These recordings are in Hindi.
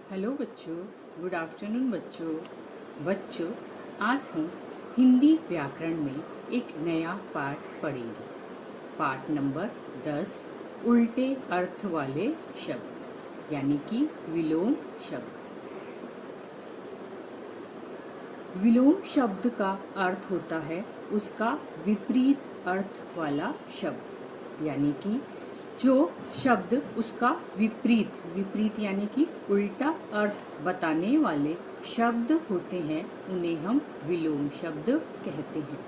हेलो बच्चों, गुड आफ्टरनून बच्चों। आज हम हिंदी व्याकरण में एक नया पाठ पढ़ेंगे। पाठ नंबर 10, उल्टे अर्थ वाले शब्द यानी कि विलोम शब्द। विलोम शब्द का अर्थ होता है उसका विपरीत अर्थ वाला शब्द, यानी कि जो शब्द उसका विपरीत यानी कि उल्टा अर्थ बताने वाले शब्द होते हैं उन्हें हम विलोम शब्द कहते हैं।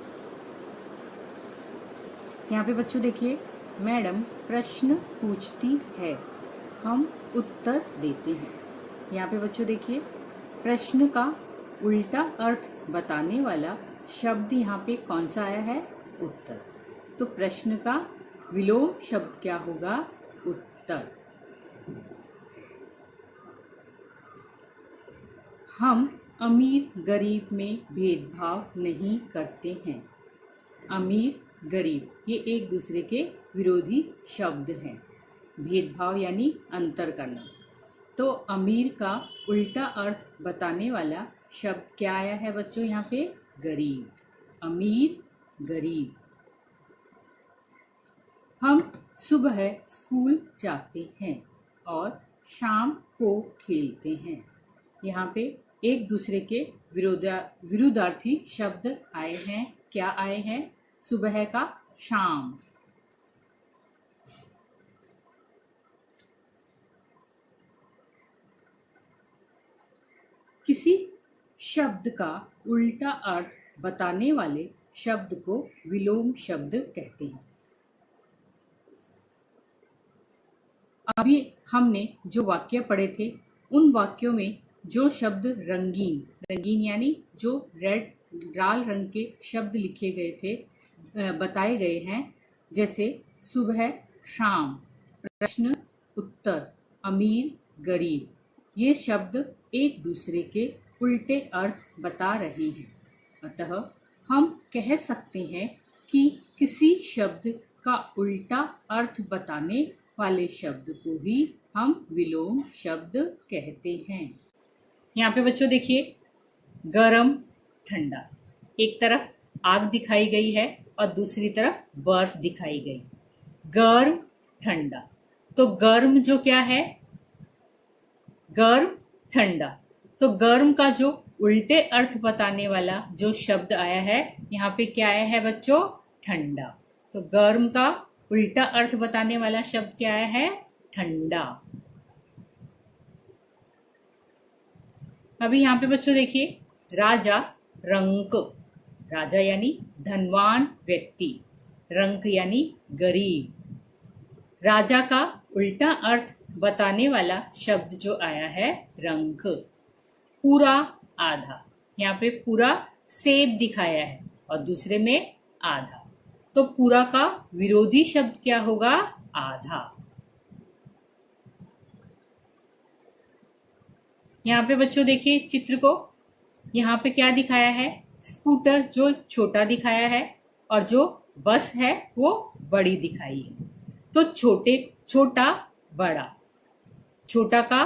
यहाँ पे बच्चों देखिए, मैडम प्रश्न पूछती है, हम उत्तर देते हैं। यहाँ पे बच्चों देखिए, प्रश्न का उल्टा अर्थ बताने वाला शब्द यहाँ पे कौन सा आया है? उत्तर। तो प्रश्न का विलोम शब्द क्या होगा? उत्तर। हम अमीर गरीब में भेदभाव नहीं करते हैं। अमीर गरीब ये एक दूसरे के विरोधी शब्द हैं। भेदभाव यानी अंतर करना। तो अमीर का उल्टा अर्थ बताने वाला शब्द क्या आया है बच्चों? यहाँ पे गरीब। अमीर गरीब। हम सुबह स्कूल जाते हैं और शाम को खेलते हैं। यहाँ पे एक दूसरे के विरुद्धार्थी शब्द आए हैं। क्या आए हैं? सुबह का शाम। किसी शब्द का उल्टा अर्थ बताने वाले शब्द को विलोम शब्द कहते हैं। अभी हमने जो वाक्य पढ़े थे उन वाक्यों में जो शब्द रंगीन यानी जो लाल रंग के शब्द लिखे गए थे, बताए गए हैं, जैसे सुबह शाम, प्रश्न उत्तर, अमीर गरीब, ये शब्द एक दूसरे के उल्टे अर्थ बता रहे हैं। अतः हम कह सकते हैं कि किसी शब्द का उल्टा अर्थ बताने वाले शब्द को ही हम विलोम शब्द कहते हैं। यहाँ पे बच्चों देखिए, गरम ठंडा, एक तरफ आग दिखाई गई है और दूसरी तरफ बर्फ दिखाई गई। गर्म ठंडा, तो गर्म जो क्या है? गर्म ठंडा। तो गर्म का जो उल्टे अर्थ बताने वाला जो शब्द आया है, यहाँ पे क्या आया है बच्चों? ठंडा। तो गर्म का उल्टा अर्थ बताने वाला शब्द क्या आया है? ठंडा। अभी यहाँ पे बच्चों देखिए, राजा रंक, राजा यानी धनवान व्यक्ति, रंक यानी गरीब। राजा का उल्टा अर्थ बताने वाला शब्द जो आया है रंक। पूरा आधा, यहाँ पे पूरा सेब दिखाया है और दूसरे में आधा, तो पूरा का विरोधी शब्द क्या होगा? आधा। यहाँ पे बच्चों देखिए इस चित्र को, यहाँ पे क्या दिखाया है? स्कूटर जो छोटा दिखाया है और जो बस है वो बड़ी दिखाई है। तो छोटा बड़ा, छोटा का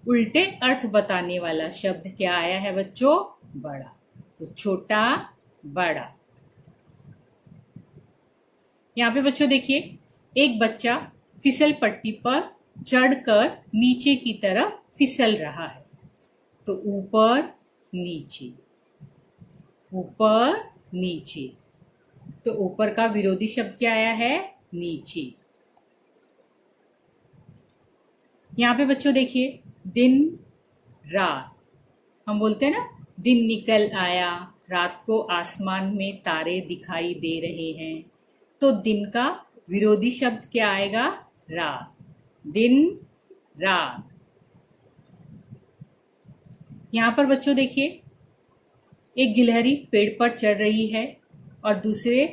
उल्टे अर्थ बताने वाला शब्द क्या आया है बच्चों? बड़ा। तो छोटा बड़ा। यहाँ पे बच्चों देखिए, एक बच्चा फिसल पट्टी पर चढ़कर नीचे की तरफ फिसल रहा है। तो ऊपर नीचे, ऊपर नीचे, तो ऊपर का विरोधी शब्द क्या आया है? नीचे। यहाँ पे बच्चों देखिए, दिन रात, हम बोलते हैं ना, दिन निकल आया, रात को आसमान में तारे दिखाई दे रहे हैं। तो दिन का विरोधी शब्द क्या आएगा? रात। दिन रात। यहाँ पर बच्चों देखिए, एक गिलहरी पेड़ पर चढ़ रही है और दूसरे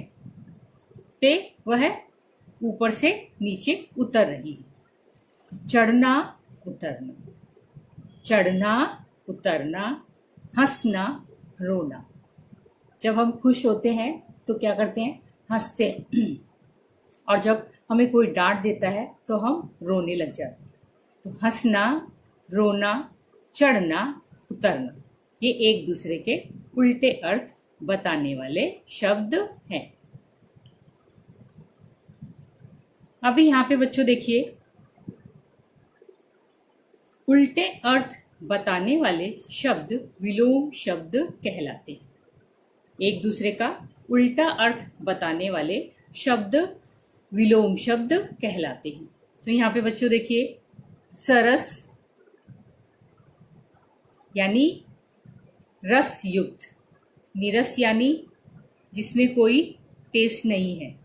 पे वह ऊपर से नीचे उतर रही है। चढ़ना उतरना, चढ़ना उतरना, हंसना रोना। जब हम खुश होते हैं तो क्या करते हैं? हंसते हैं, और जब हमें कोई डांट देता है तो हम रोने लग जाते हैं। तो हंसना रोना चढ़ना, उतरना, ये एक दूसरे के उल्टे अर्थ बताने वाले शब्द हैं। अभी यहाँ पे बच्चों देखिए, उल्टे अर्थ बताने वाले शब्द विलोम शब्द कहलाते हैं। एक दूसरे का उल्टा अर्थ बताने वाले शब्द विलोम शब्द कहलाते हैं। तो यहाँ पे बच्चों देखिए, सरस यानी रस युक्त, नीरस यानी जिसमें कोई टेस्ट नहीं है।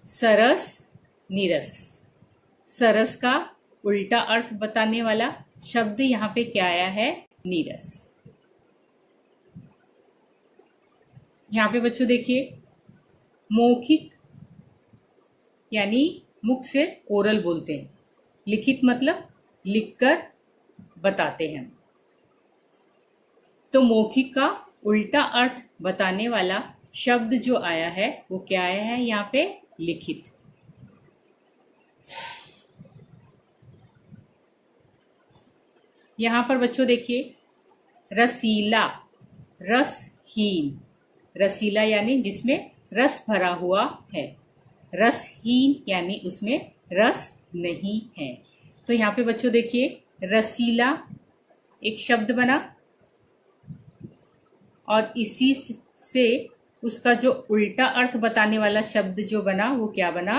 सरस, नीरस। सरस का उल्टा अर्थ बताने वाला शब्द यहाँ पे क्या आया है? नीरस। यहाँ पे बच्चों देखिए, मौखिक यानी मुख से ओरल बोलते हैं, लिखित मतलब लिखकर बताते हैं। तो मौखिक का उल्टा अर्थ बताने वाला शब्द जो आया है वो क्या आया है यहाँ पे? लिखित। यहाँ पर बच्चों देखिए, रसीला, रसहीन। रसीला यानी जिसमें रस भरा हुआ है, रसहीन यानी उसमें रस नहीं है। तो यहाँ पे बच्चों देखिए, रसीला एक शब्द बना और इसी से उसका जो उल्टा अर्थ बताने वाला शब्द जो बना वो क्या बना?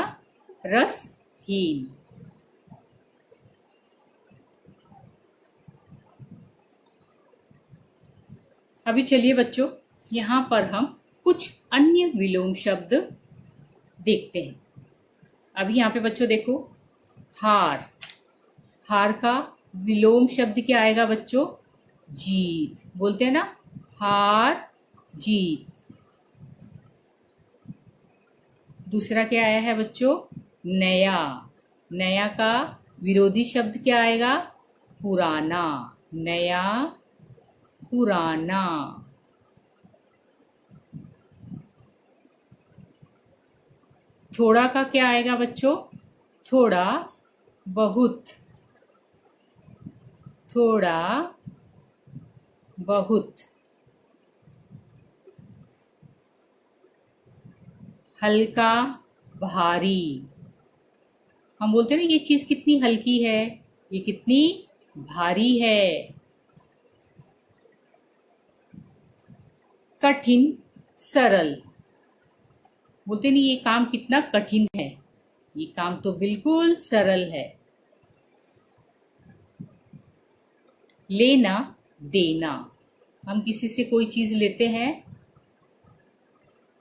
रसहीन। अभी चलिए बच्चों, यहाँ पर हम कुछ अन्य विलोम शब्द देखते हैं। अभी यहाँ पे बच्चों देखो, हार। हार का विलोम शब्द क्या आएगा बच्चों? जीत। बोलते हैं ना, हार जीत। दूसरा क्या आया है बच्चों? नया। नया का विरोधी शब्द क्या आएगा? पुराना। नया, पुराना। थोड़ा का क्या आएगा बच्चों? थोड़ा, बहुत। थोड़ा, बहुत। हल्का, भारी। हम बोलते हैं ना, ये चीज कितनी हल्की है, ये कितनी भारी है। कठिन, सरल। बोलते नहीं, ये काम कितना कठिन है, ये काम तो बिल्कुल सरल है। लेना, देना। हम किसी से कोई चीज लेते हैं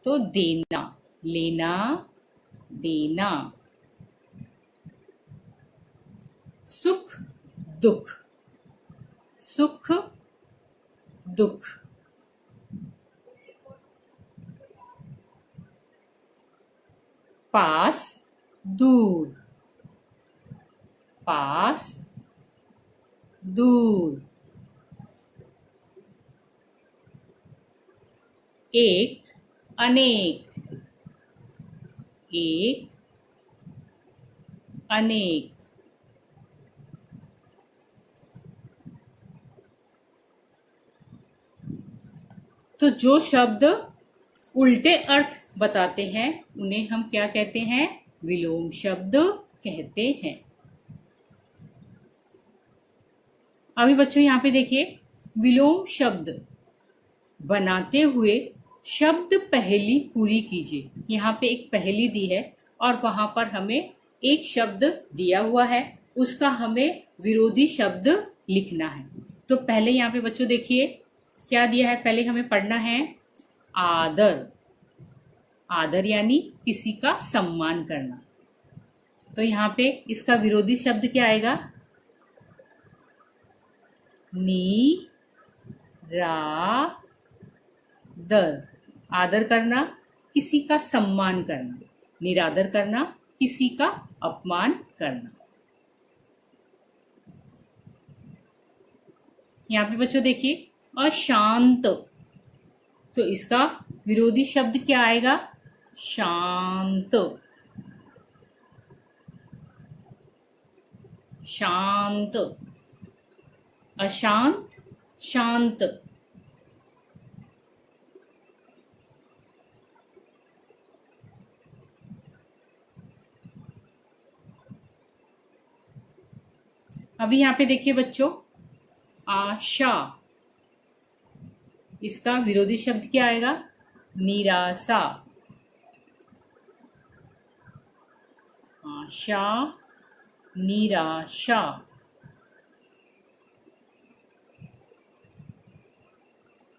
तो देना। लेना, देना। सुख, दुख। सुख, दुख। पास, दूर। पास, दूर। एक, अनेक। एक, अनेक। तो जो शब्द उल्टे अर्थ बताते हैं उन्हें हम क्या कहते हैं? विलोम शब्द कहते हैं। अभी बच्चों यहाँ पे देखिए, विलोम शब्द बनाते हुए शब्द पहेली पूरी कीजिए। यहाँ पे एक पहेली दी है और वहां पर हमें एक शब्द दिया हुआ है, उसका हमें विरोधी शब्द लिखना है। तो पहले यहाँ पे बच्चों देखिए क्या दिया है, पहले हमें पढ़ना है आदर। आदर यानी किसी का सम्मान करना। तो यहाँ पे इसका विरोधी शब्द क्या आएगा? नी, रा, दर। आदर करना, किसी का सम्मान करना। निरादर करना, किसी का अपमान करना। यहाँ पे बच्चों देखिए, अशांत। तो इसका विरोधी शब्द क्या आएगा? शांत। शांत। अशांत, शांत। अभी यहाँ पे देखिए बच्चों, आशा, इसका विरोधी शब्द क्या आएगा? निराशा। आशा, निराशा।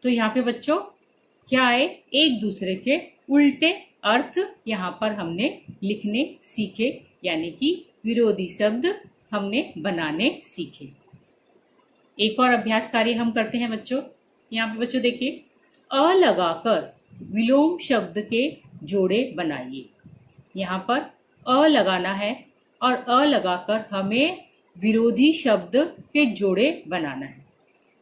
तो यहाँ पे बच्चों क्या है? एक दूसरे के उल्टे अर्थ यहाँ पर हमने लिखने सीखे, यानी कि विरोधी शब्द हमने बनाने सीखे। एक और अभ्यास कार्य हम करते हैं बच्चों। यहाँ पे बच्चों देखिए, अ लगाकर विलोम शब्द के जोड़े बनाइए। यहाँ पर अ लगाना है और अ लगाकर हमें विरोधी शब्द के जोड़े बनाना है।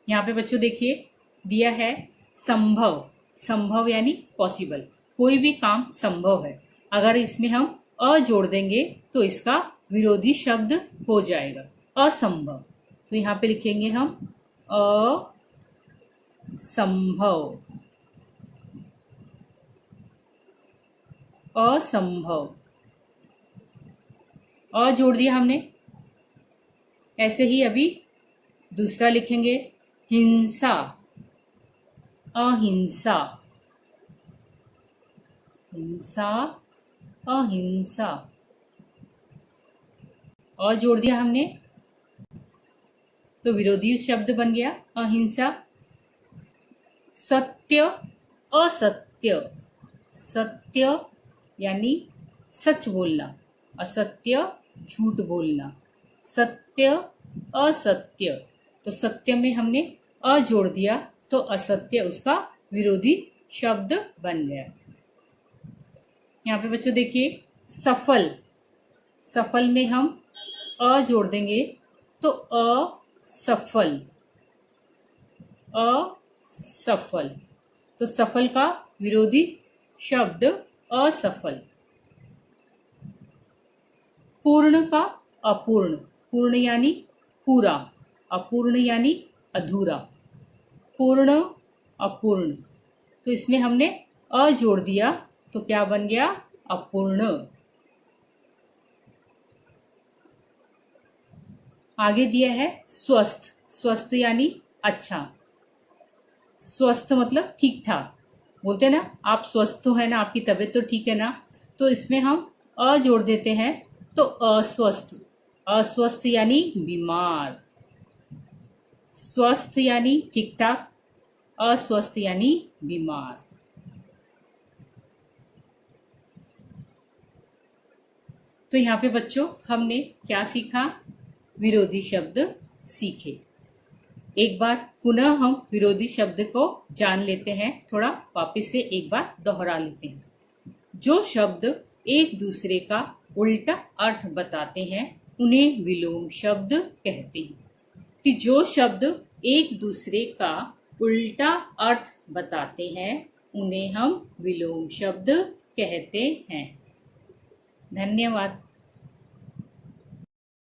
यहाँ पे बच्चों देखिए दिया है संभव। संभव यानी पॉसिबल, कोई भी काम संभव है। अगर इसमें हम अ जोड़ देंगे तो इसका विरोधी शब्द हो जाएगा असंभव। तो यहाँ पे लिखेंगे हम असंभव, असंभव। अ जोड़ दिया हमने। ऐसे ही अभी दूसरा लिखेंगे हिंसा, अहिंसा, हिंसा, अहिंसा। अ जोड़ दिया हमने तो विरोधी शब्द बन गया अहिंसा। सत्य, असत्य। सत्य यानी सच बोलना, असत्य झूठ बोलना। सत्य, असत्य। तो सत्य में हमने अ जोड़ दिया तो असत्य उसका विरोधी शब्द बन गया। यहाँ पे बच्चों देखिए सफल। सफल में हम अ जोड़ देंगे तो असफल, असफल। तो सफल का विरोधी शब्द असफल। पूर्ण का अपूर्ण। पूर्ण यानी पूरा, अपूर्ण यानी अधूरा। पूर्ण, अपूर्ण। तो इसमें हमने अ जोड़ दिया तो क्या बन गया? अपूर्ण। आगे दिया है स्वस्थ। स्वस्थ यानी अच्छा। स्वस्थ मतलब ठीक ठाक, बोलते हैं ना आप स्वस्थ तो है ना, आपकी तबीयत तो ठीक है ना। तो इसमें हम अ जोड़ देते हैं तो अस्वस्थ। अस्वस्थ यानी बीमार। स्वस्थ यानी ठीक ठाक, अस्वस्थ यानी बीमार। तो यहाँ पे बच्चों हमने क्या सीखा? विरोधी शब्द सीखे। एक बार पुनः हम विरोधी शब्द को जान लेते हैं, थोड़ा वापस से एक बार दोहरा लेते हैं। जो शब्द एक दूसरे का उल्टा अर्थ बताते हैं उन्हें विलोम शब्द कहते हैं। कि जो शब्द एक दूसरे का उल्टा अर्थ बताते हैं उन्हें हम विलोम शब्द कहते हैं। धन्यवाद।